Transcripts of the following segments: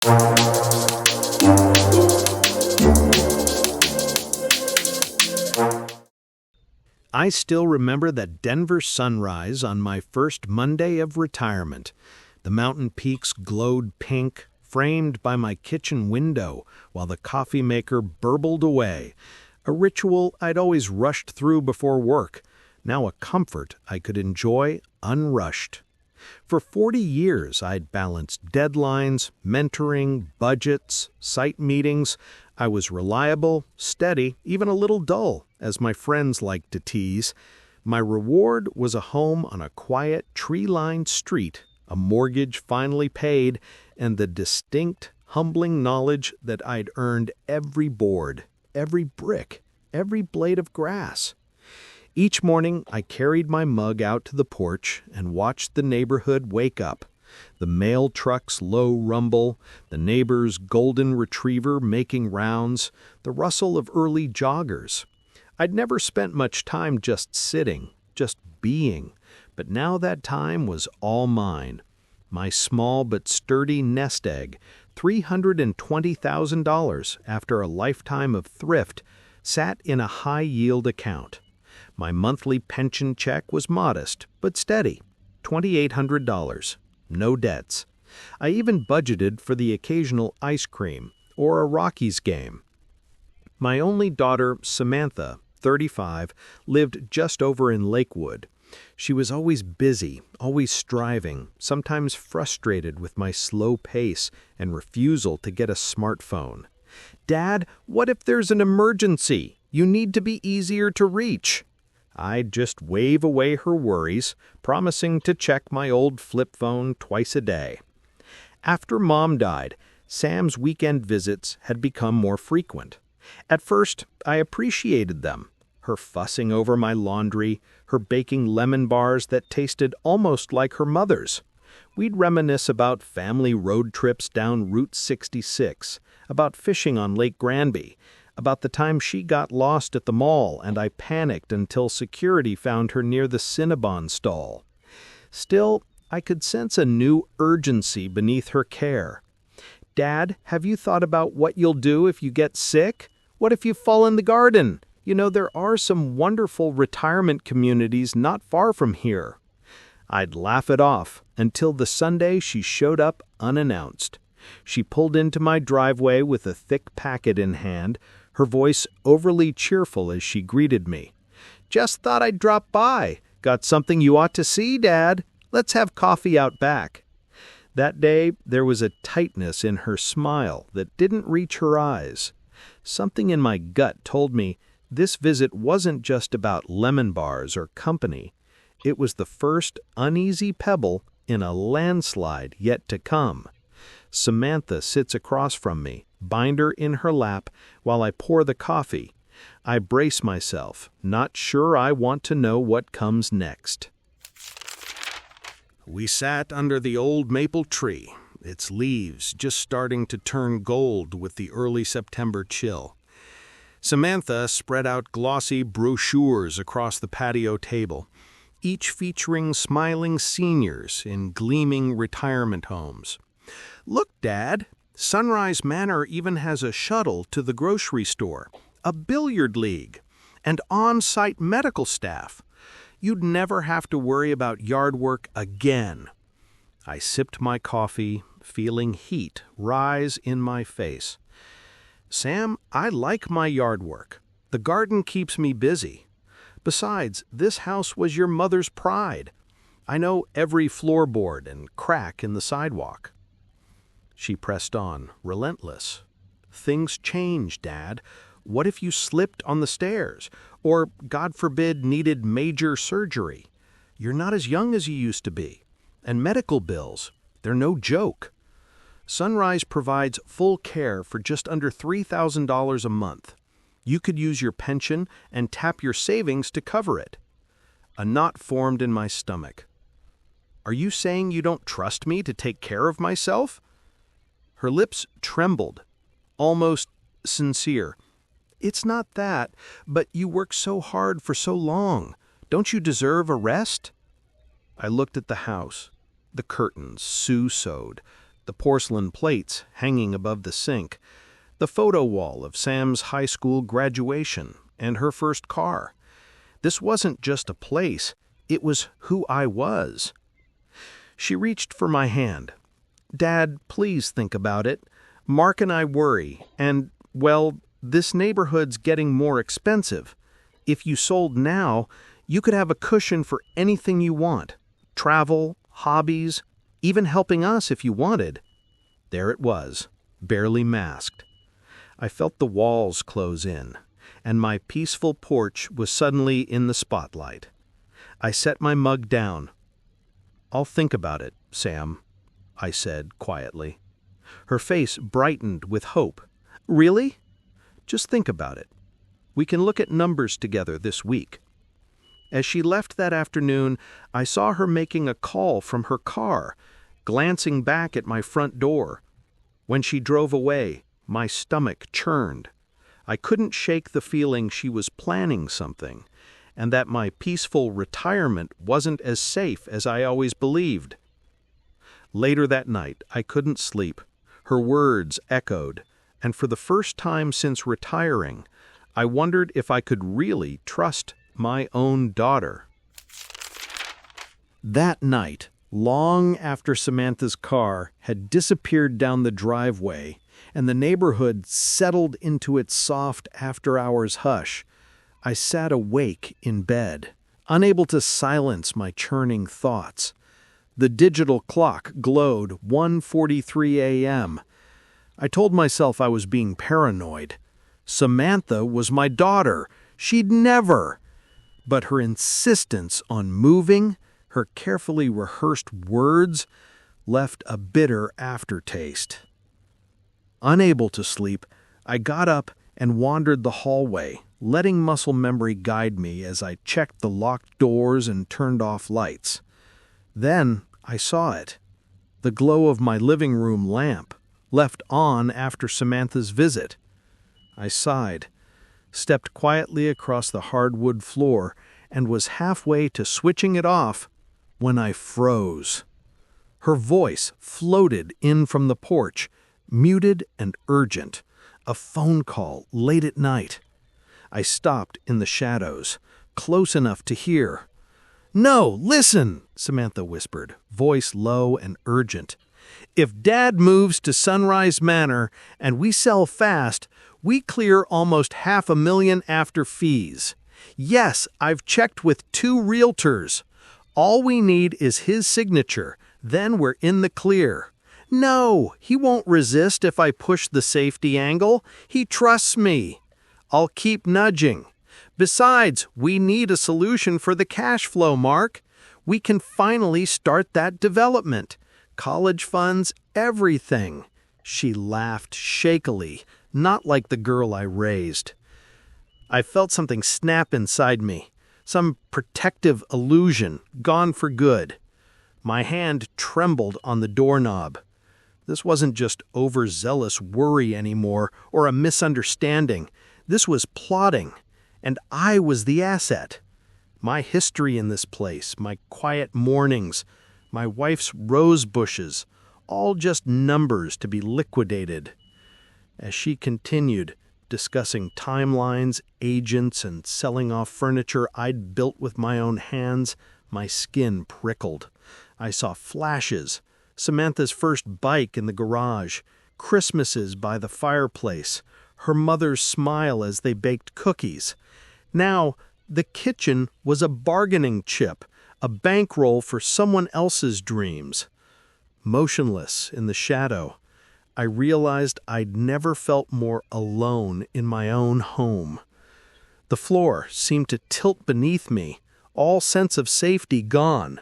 I still remember that Denver sunrise on my first Monday of retirement. The mountain peaks glowed pink, framed by my kitchen window, while the coffee maker burbled away. A ritual I'd always rushed through before work, now a comfort I could enjoy unrushed. For 40 years, I'd balanced deadlines, mentoring, budgets, site meetings. I was reliable, steady, even a little dull, as my friends liked to tease. My reward was a home on a quiet, tree-lined street, a mortgage finally paid, and the distinct, humbling knowledge that I'd earned every board, every brick, every blade of grass. Each morning, I carried my mug out to the porch and watched the neighborhood wake up. The mail truck's low rumble, the neighbor's golden retriever making rounds, the rustle of early joggers. I'd never spent much time just sitting, just being, but now that time was all mine. My small but sturdy nest egg, $320,000 after a lifetime of thrift, sat in a high-yield account. My monthly pension check was modest, but steady, $2,800. No debts. I even budgeted for the occasional ice cream or a Rockies game. My only daughter, Samantha, 35, lived just over in Lakewood. She was always busy, always striving, sometimes frustrated with my slow pace and refusal to get a smartphone. "Dad, what if there's an emergency? You need to be easier to reach." I'd just wave away her worries, promising to check my old flip phone twice a day. After Mom died, Sam's weekend visits had become more frequent. At first, I appreciated them. Her fussing over my laundry, her baking lemon bars that tasted almost like her mother's. We'd reminisce about family road trips down Route 66, about fishing on Lake Granby, about the time she got lost at the mall and I panicked until security found her near the Cinnabon stall. Still, I could sense a new urgency beneath her care. "Dad, have you thought about what you'll do if you get sick? What if you fall in the garden? You know, there are some wonderful retirement communities not far from here." I'd laugh it off until the Sunday she showed up unannounced. She pulled into my driveway with a thick packet in hand, her voice overly cheerful as she greeted me. "Just thought I'd drop by. Got something you ought to see, Dad. Let's have coffee out back." That day, there was a tightness in her smile that didn't reach her eyes. Something in my gut told me this visit wasn't just about lemon bars or company. It was the first uneasy pebble in a landslide yet to come. Samantha sits across from me, binder in her lap, while I pour the coffee. I brace myself, not sure I want to know what comes next. We sat under the old maple tree, its leaves just starting to turn gold with the early September chill. Samantha spread out glossy brochures across the patio table, each featuring smiling seniors in gleaming retirement homes. "Look, Dad, Sunrise Manor even has a shuttle to the grocery store, a billiard league, and on-site medical staff. You'd never have to worry about yard work again." I sipped my coffee, feeling heat rise in my face. "Sam, I like my yard work. The garden keeps me busy. Besides, this house was your mother's pride. I know every floorboard and crack in the sidewalk." She pressed on, relentless. "Things change, Dad. What if you slipped on the stairs? Or, God forbid, needed major surgery? You're not as young as you used to be. And medical bills, they're no joke. Sunrise provides full care for just under $3,000 a month. You could use your pension and tap your savings to cover it." A knot formed in my stomach. "Are you saying you don't trust me to take care of myself?" Her lips trembled, almost sincere. "It's not that, but you work so hard for so long. Don't you deserve a rest?" I looked at the house, the curtains Sue sewed, the porcelain plates hanging above the sink, the photo wall of Sam's high school graduation and her first car. This wasn't just a place, it was who I was. She reached for my hand. "Dad, please think about it. Mark and I worry, and, well, this neighborhood's getting more expensive. If you sold now, you could have a cushion for anything you want. Travel, hobbies, even helping us if you wanted." There it was, barely masked. I felt the walls close in, and my peaceful porch was suddenly in the spotlight. I set my mug down. "I'll think about it, Sam," I said quietly. Her face brightened with hope. "Really? Just think about it. We can look at numbers together this week." As she left that afternoon, I saw her making a call from her car, glancing back at my front door. When she drove away, my stomach churned. I couldn't shake the feeling she was planning something, and that my peaceful retirement wasn't as safe as I always believed. Later that night, I couldn't sleep. Her words echoed, and for the first time since retiring, I wondered if I could really trust my own daughter. That night, long after Samantha's car had disappeared down the driveway and the neighborhood settled into its soft after-hours hush, I sat awake in bed, unable to silence my churning thoughts. The digital clock glowed 1:43 a.m. I told myself I was being paranoid. Samantha was my daughter. She'd never. But her insistence on moving, her carefully rehearsed words, left a bitter aftertaste. Unable to sleep, I got up and wandered the hallway, letting muscle memory guide me as I checked the locked doors and turned off lights. Then I saw it. The glow of my living room lamp, left on after Samantha's visit. I sighed, stepped quietly across the hardwood floor, and was halfway to switching it off when I froze. Her voice floated in from the porch, muted and urgent, a phone call late at night. I stopped in the shadows, close enough to hear. "No, listen," Samantha whispered, voice low and urgent. "If Dad moves to Sunrise Manor and we sell fast, we clear almost $500,000 after fees. Yes, I've checked with 2 realtors. All we need is his signature, then we're in the clear. No, he won't resist if I push the safety angle. He trusts me. I'll keep nudging. Besides, we need a solution for the cash flow, Mark. We can finally start that development. College funds, everything." She laughed shakily, not like the girl I raised. I felt something snap inside me, some protective illusion, gone for good. My hand trembled on the doorknob. This wasn't just overzealous worry anymore or a misunderstanding. This was plotting, and I was the asset. My history in this place, my quiet mornings, my wife's rose bushes, all just numbers to be liquidated. As she continued, discussing timelines, agents, and selling off furniture I'd built with my own hands, my skin prickled. I saw flashes, Samantha's first bike in the garage, Christmases by the fireplace, her mother's smile as they baked cookies. Now, the kitchen was a bargaining chip, a bankroll for someone else's dreams. Motionless in the shadow, I realized I'd never felt more alone in my own home. The floor seemed to tilt beneath me, all sense of safety gone.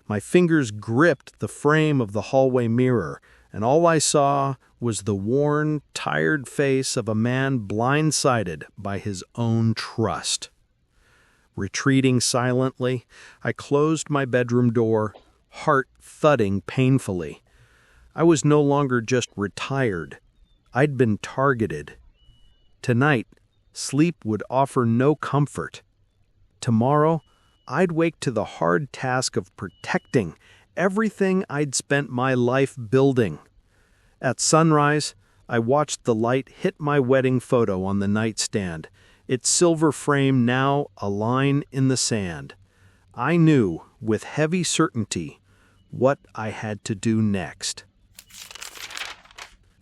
My fingers gripped the frame of the hallway mirror, and all I saw was the worn, tired face of a man blindsided by his own trust. Retreating silently, I closed my bedroom door, heart thudding painfully. I was no longer just retired. I'd been targeted. Tonight, sleep would offer no comfort. Tomorrow, I'd wake to the hard task of protecting everything I'd spent my life building. At sunrise, I watched the light hit my wedding photo on the nightstand, its silver frame now a line in the sand. I knew, with heavy certainty, what I had to do next.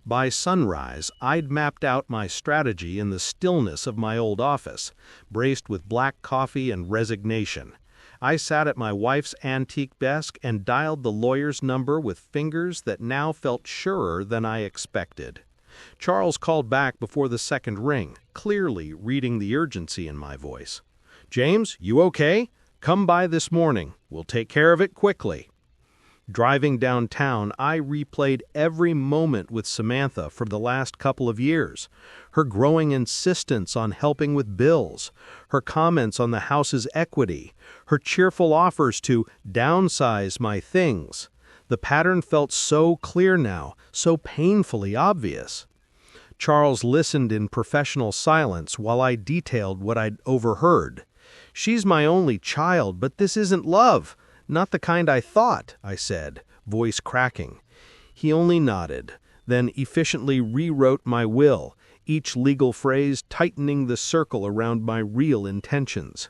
By sunrise, I'd mapped out my strategy in the stillness of my old office, braced with black coffee and resignation. I sat at my wife's antique desk and dialed the lawyer's number with fingers that now felt surer than I expected. Charles called back before the second ring, clearly reading the urgency in my voice. "James, you okay? Come by this morning. We'll take care of it quickly." Driving downtown, I replayed every moment with Samantha for the last couple of years. Her growing insistence on helping with bills, her comments on the house's equity, her cheerful offers to downsize my things. The pattern felt so clear now, so painfully obvious. Charles listened in professional silence while I detailed what I'd overheard. "She's my only child, but this isn't love. Not the kind I thought," I said, voice cracking. He only nodded, then efficiently rewrote my will, each legal phrase tightening the circle around my real intentions.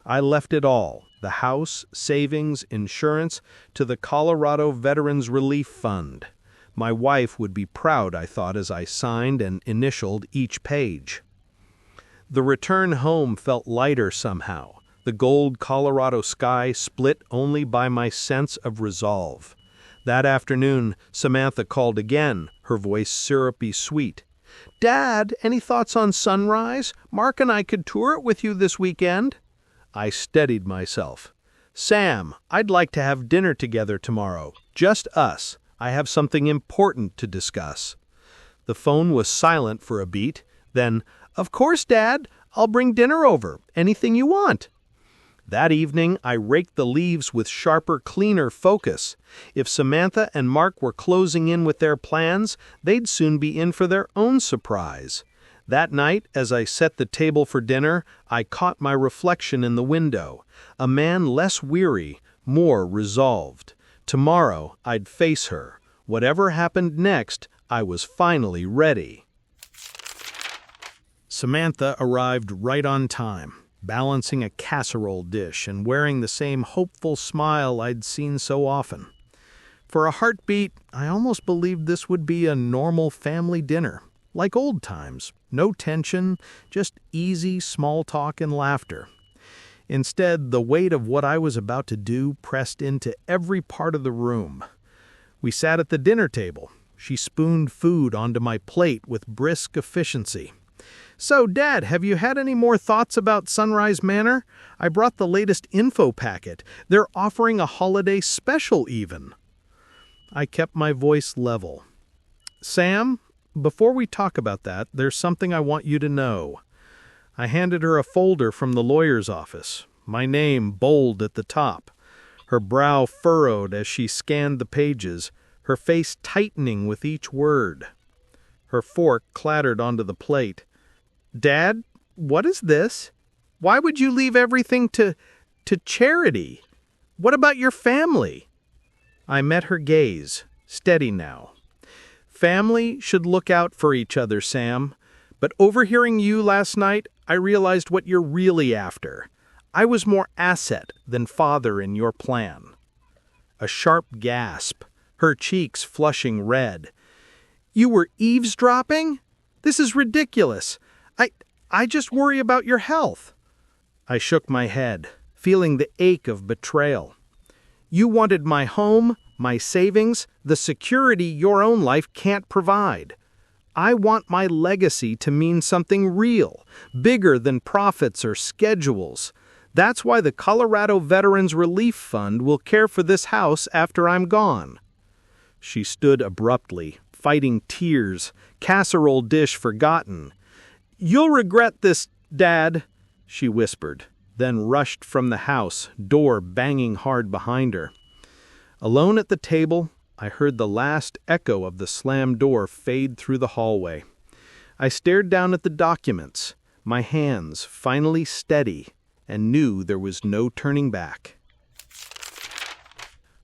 I left it all, the house, savings, insurance, to the Colorado Veterans Relief Fund. My wife would be proud, I thought, as I signed and initialed each page. The return home felt lighter somehow. The gold Colorado sky split only by my sense of resolve. That afternoon, Samantha called again, her voice syrupy sweet. "Dad, any thoughts on Sunrise? Mark and I could tour it with you this weekend." I steadied myself. "Sam, I'd like to have dinner together tomorrow. Just us. I have something important to discuss." The phone was silent for a beat. Then, "Of course, Dad. I'll bring dinner over. Anything you want." That evening, I raked the leaves with sharper, cleaner focus. If Samantha and Mark were closing in with their plans, they'd soon be in for their own surprise. That night, as I set the table for dinner, I caught my reflection in the window. A man less weary, more resolved. Tomorrow, I'd face her. Whatever happened next, I was finally ready. Samantha arrived right on time, balancing a casserole dish and wearing the same hopeful smile I'd seen so often. For a heartbeat, I almost believed this would be a normal family dinner, like old times. No tension, just easy small talk and laughter. Instead, the weight of what I was about to do pressed into every part of the room. We sat at the dinner table. She spooned food onto my plate with brisk efficiency. "So, Dad, have you had any more thoughts about Sunrise Manor? I brought the latest info packet. They're offering a holiday special even." I kept my voice level. "Sam, before we talk about that, there's something I want you to know." I handed her a folder from the lawyer's office, my name bold at the top. Her brow furrowed as she scanned the pages, her face tightening with each word. Her fork clattered onto the plate. "Dad, what is this? Why would you leave everything to charity? What about your family?" I met her gaze, steady now. "Family should look out for each other, Sam. But overhearing you last night, I realized what you're really after. I was more asset than father in your plan." A sharp gasp, her cheeks flushing red. "You were eavesdropping? This is ridiculous. I just worry about your health." I shook my head, feeling the ache of betrayal. "You wanted my home, my savings, the security your own life can't provide. I want my legacy to mean something real, bigger than profits or schedules. That's why the Colorado Veterans Relief Fund will care for this house after I'm gone." She stood abruptly, fighting tears, casserole dish forgotten. "You'll regret this, Dad," she whispered, then rushed from the house, door banging hard behind her. Alone at the table, I heard the last echo of the slammed door fade through the hallway. I stared down at the documents, my hands finally steady, and knew there was no turning back.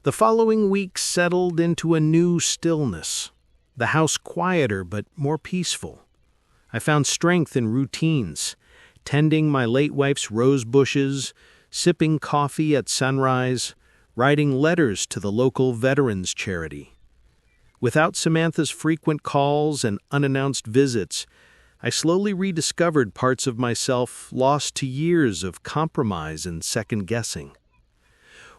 The following week settled into a new stillness. the house quieter but more peaceful. I found strength in routines, tending my late wife's rose bushes, sipping coffee at sunrise, writing letters to the local veterans charity. Without Samantha's frequent calls and unannounced visits, I slowly rediscovered parts of myself lost to years of compromise and second-guessing.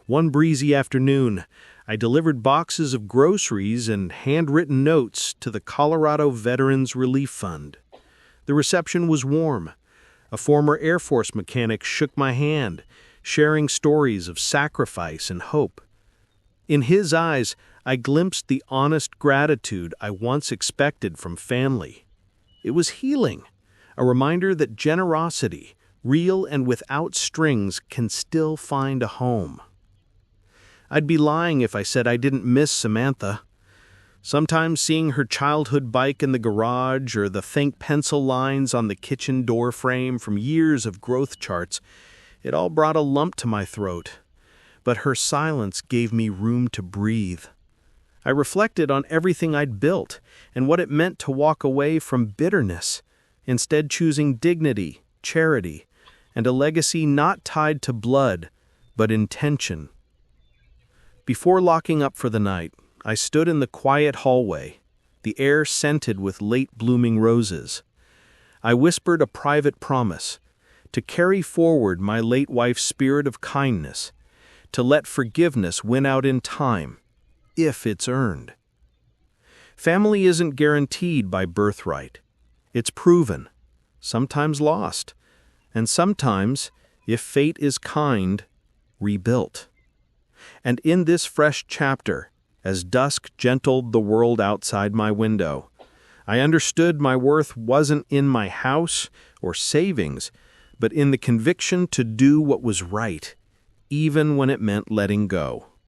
One breezy afternoon, I delivered boxes of groceries and handwritten notes to the Colorado Veterans Relief Fund. The reception was warm. A former Air Force mechanic shook my hand, sharing stories of sacrifice and hope. In his eyes, I glimpsed the honest gratitude I once expected from family. It was healing, a reminder that generosity, real and without strings, can still find a home. I'd be lying if I said I didn't miss Samantha. Sometimes seeing her childhood bike in the garage or the faint pencil lines on the kitchen door frame from years of growth charts, it all brought a lump to my throat. But her silence gave me room to breathe. I reflected on everything I'd built and what it meant to walk away from bitterness, instead choosing dignity, charity, and a legacy not tied to blood, but intention. Before locking up for the night, I stood in the quiet hallway, the air scented with late-blooming roses. I whispered a private promise, to carry forward my late wife's spirit of kindness, to let forgiveness win out in time, if it's earned. Family isn't guaranteed by birthright. It's proven, sometimes lost, and sometimes, if fate is kind, rebuilt. And in this fresh chapter, as dusk gentled the world outside my window, I understood my worth wasn't in my house or savings, but in the conviction to do what was right, even when it meant letting go.